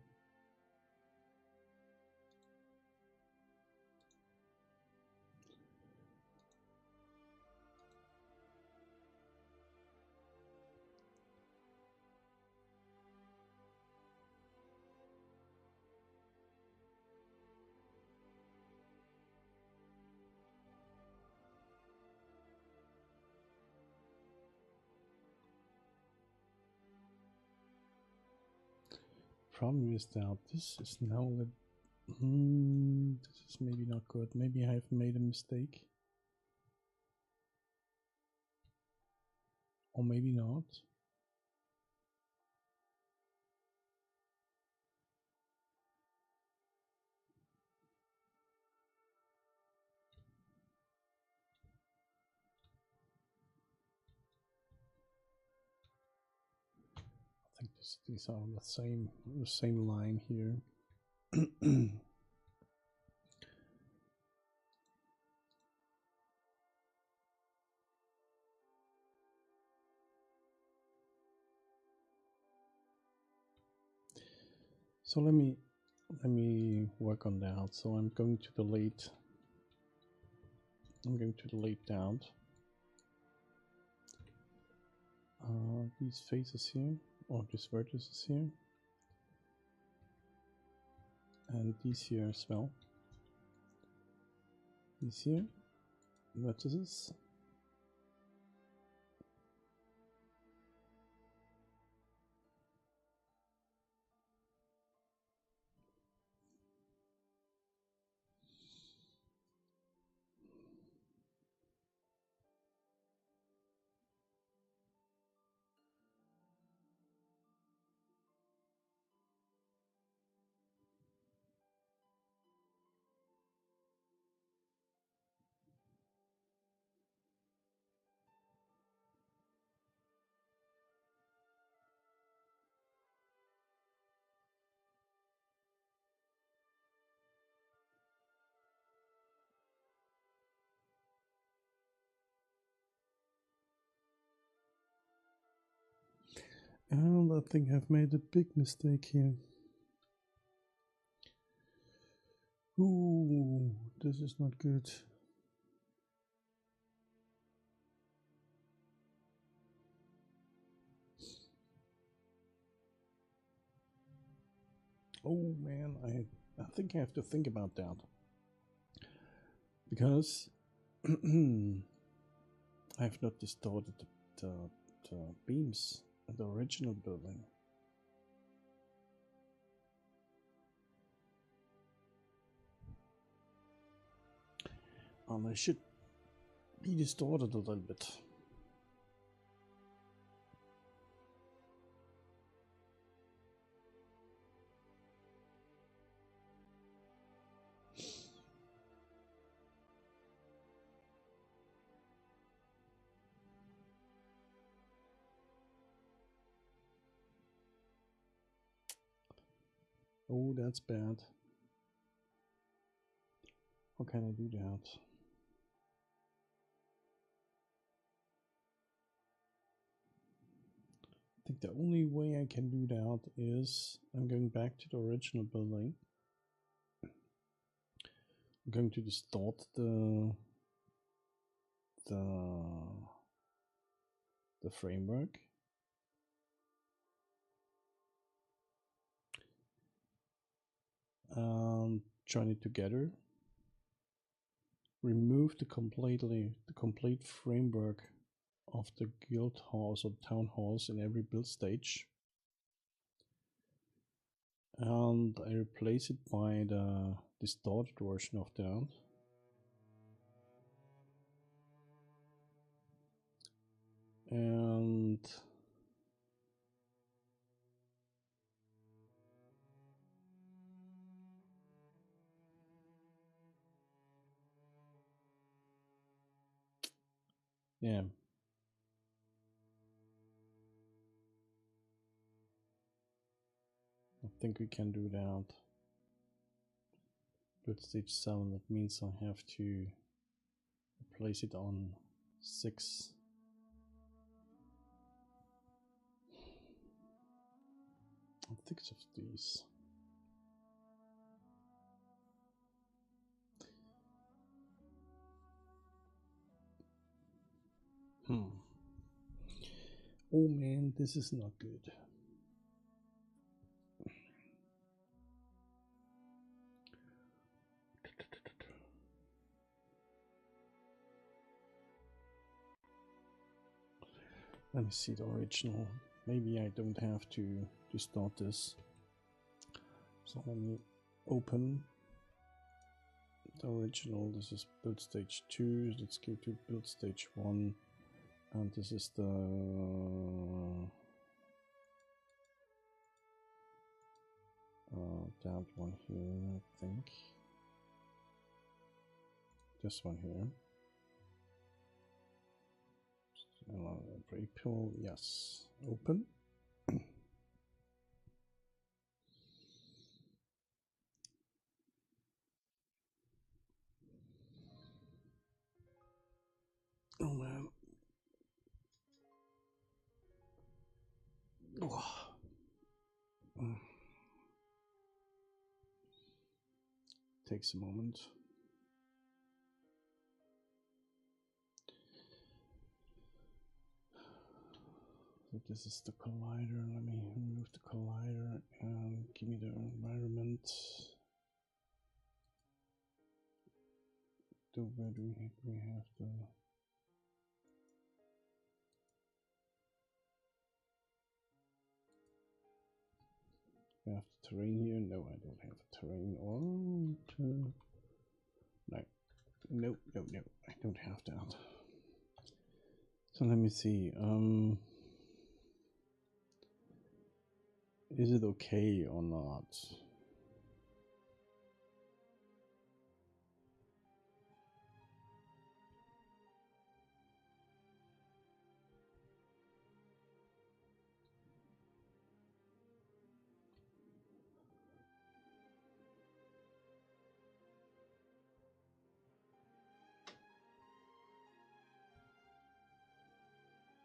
Speaker 1: Problem is that this is now this is maybe not good. Maybe I've made a mistake. Or maybe not. these are on the same line here. So let me work on that. So I'm going to delete out these faces here, or these vertices here, and these here as well. These here vertices. And I think I've made a big mistake here. Ooh, this is not good. Oh man, I think I have to think about that. Because I have not distorted the beams of the original building. And I should be distorted a little bit. Oh, that's bad. How can I do that? I think the only way I can do that is I'm going back to the original building. I'm going to distort the framework. Join it together. Remove the complete framework of the guild halls or town halls in every build stage. And I replace it by the distorted version of that. And yeah. I think we can do that. Build stage 7, that means I have to place it on 6. I think of these. Oh man, this is not good. Let me see the original. Maybe I don't have to start this. So let me open the original. This is build stage 2. Let's go to build stage 1. And this is the that one here, I think. This one here. Break pill, yes. Open. Takes a moment. So this is the collider. Let me remove the collider and give me the environment. Where do we have the... I have the terrain here. No, I don't have a terrain. No, I don't have that. So let me see. Is it okay or not?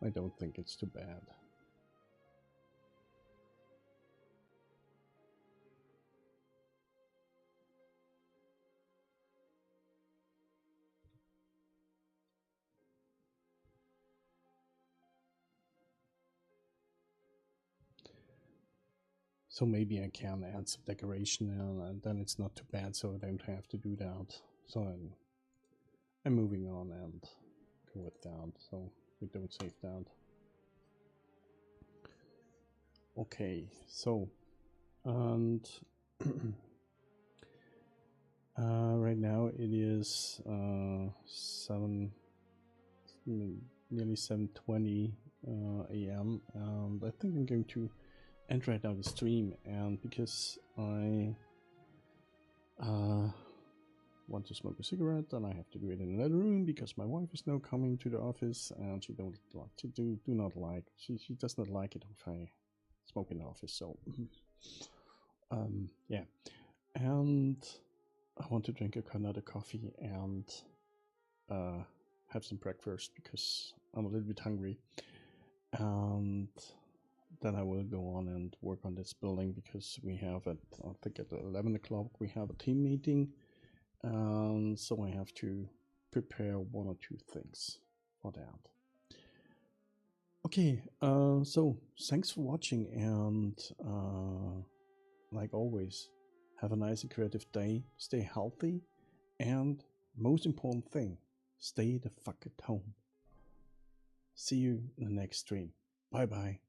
Speaker 1: I don't think it's too bad. So maybe I can add some decoration and then it's not too bad, so I don't have to do that. So I'm moving on and go with that, so we don't save that. Okay, so and right now it is nearly 7:20 a.m. and I think I'm going to end right now the stream, and because I want to smoke a cigarette and I have to do it in another room because my wife is now coming to the office and she does not like it if I smoke in the office, so yeah, and I want to drink another coffee and have some breakfast because I'm a little bit hungry, and then I will go on and work on this building because we have I think at 11 o'clock we have a team meeting, and so I have to prepare one or two things for that. Okay, so thanks for watching, and like always, have a nice and creative day, stay healthy, and most important thing, stay the fuck at home. See you in the next stream. Bye bye.